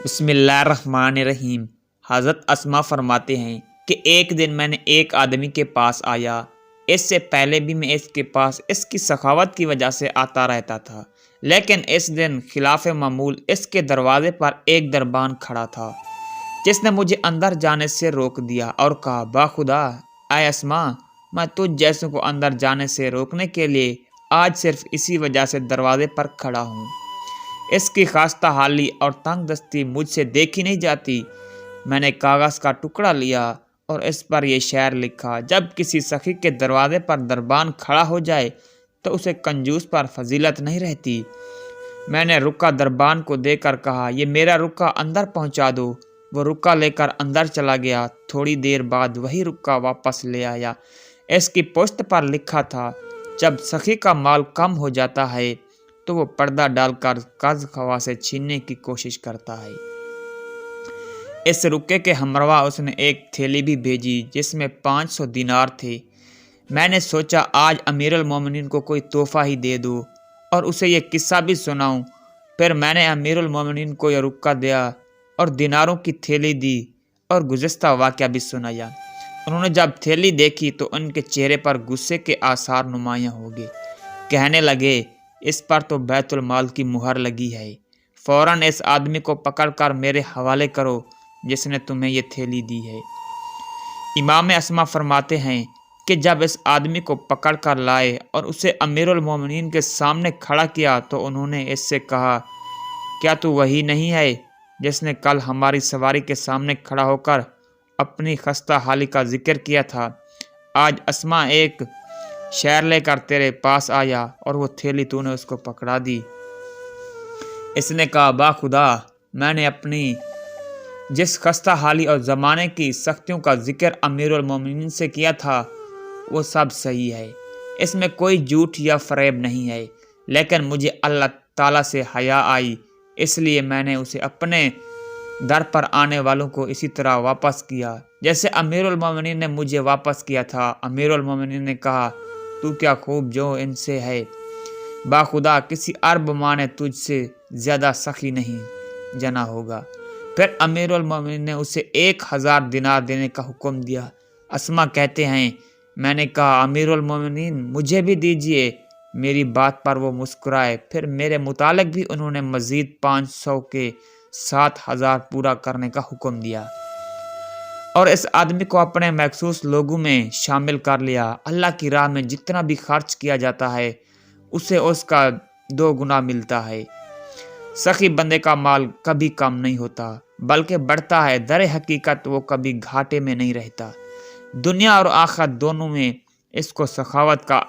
بسم اللہ الرحمن الرحیم۔ حضرت اسما فرماتے ہیں کہ ایک دن میں نے ایک آدمی کے پاس آیا۔ اس سے پہلے بھی میں اس کے پاس اس کی سخاوت کی وجہ سے آتا رہتا تھا، لیکن اس دن خلاف معمول اس کے دروازے پر ایک دربان کھڑا تھا جس نے مجھے اندر جانے سے روک دیا اور کہا، باخدا اے اسما، میں تجھ جیسوں کو اندر جانے سے روکنے کے لیے آج صرف اسی وجہ سے دروازے پر کھڑا ہوں۔ اس کی خواستہ حالی اور تنگ دستی مجھ سے دیکھی نہیں جاتی۔ میں نے کاغذ کا ٹکڑا لیا اور اس پر یہ شعر لکھا، جب کسی سخی کے دروازے پر دربان کھڑا ہو جائے تو اسے کنجوس پر فضیلت نہیں رہتی۔ میں نے رکا دربان کو دے کر کہا، یہ میرا رکا اندر پہنچا دو۔ وہ رکا لے کر اندر چلا گیا۔ تھوڑی دیر بعد وہی رکا واپس لے آیا۔ اس کی پشت پر لکھا تھا، جب سخی کا مال کم ہو جاتا ہے تو وہ پردہ ڈال کر قرض خواہ سے چھیننے کی کوشش کرتا ہے۔ اس رکے کے ہمراہ اس نے ایک تھیلی بھی بھیجی جس میں 500 دینار تھے۔ میں نے سوچا آج امیر المومنین کو کوئی تحفہ ہی دے دو اور اسے یہ قصہ بھی سناؤں۔ پھر میں نے امیر المومنین کو یہ رکا دیا اور دیناروں کی تھیلی دی اور گزشتہ واقعہ بھی سنایا۔ انہوں نے جب تھیلی دیکھی تو ان کے چہرے پر غصے کے آثار نمایاں ہو گئے۔ کہنے لگے، اس پر تو بیت المال کی مہر لگی ہے، فوراً اس آدمی کو پکڑ کر میرے حوالے کرو جس نے تمہیں یہ تھیلی دی ہے۔ امام اسما فرماتے ہیں کہ جب اس آدمی کو پکڑ کر لائے اور اسے امیر المومنین کے سامنے کھڑا کیا تو انہوں نے اس سے کہا، کیا تو وہی نہیں ہے جس نے کل ہماری سواری کے سامنے کھڑا ہو کر اپنی خستہ حالی کا ذکر کیا تھا؟ آج اسما ایک شعر لے کر تیرے پاس آیا اور وہ تھیلی تو نے اس کو پکڑا دی۔ اس نے کہا، باخدا میں نے اپنی جس خستہ حالی اور زمانے کی سختیوں کا ذکر امیر المومنین سے کیا تھا وہ سب صحیح ہے، اس میں کوئی جھوٹ یا فریب نہیں ہے، لیکن مجھے اللہ تعالیٰ سے حیا آئی، اس لیے میں نے اسے اپنے در پر آنے والوں کو اسی طرح واپس کیا جیسے امیر المومنین نے مجھے واپس کیا تھا۔ امیر المومنین نے کہا، تو کیا خوب جو ان سے ہے، باخدا کسی عرب ماں نے تجھ سے زیادہ سخی نہیں جنا ہوگا۔ پھر امیر المومنین نے اسے 1000 دینار دینے کا حکم دیا۔ اسما کہتے ہیں، میں نے کہا، امیر المومنین مجھے بھی دیجئے۔ میری بات پر وہ مسکرائے، پھر میرے متعلق بھی انہوں نے مزید 500 کے 7000 پورا کرنے کا حکم دیا اور اس آدمی کو اپنے مخصوص لوگوں میں شامل کر لیا۔ اللہ کی راہ میں جتنا بھی خرچ کیا جاتا ہے اسے اس کا 2 گنا ملتا ہے۔ سخی بندے کا مال کبھی کم نہیں ہوتا بلکہ بڑھتا ہے، در حقیقت وہ کبھی گھاٹے میں نہیں رہتا۔ دنیا اور آخرت دونوں میں اس کو سخاوت کا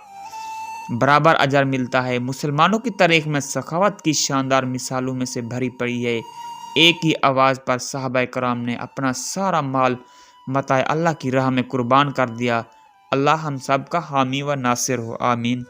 برابر اجر ملتا ہے۔ مسلمانوں کی تاریخ میں سخاوت کی شاندار مثالوں میں سے بھری پڑی ہے۔ ایک ہی آواز پر صحابہ کرام نے اپنا سارا مال متاع اللہ کی راہ میں قربان کر دیا۔ اللہ ہم سب کا حامی و ناصر ہو، آمین۔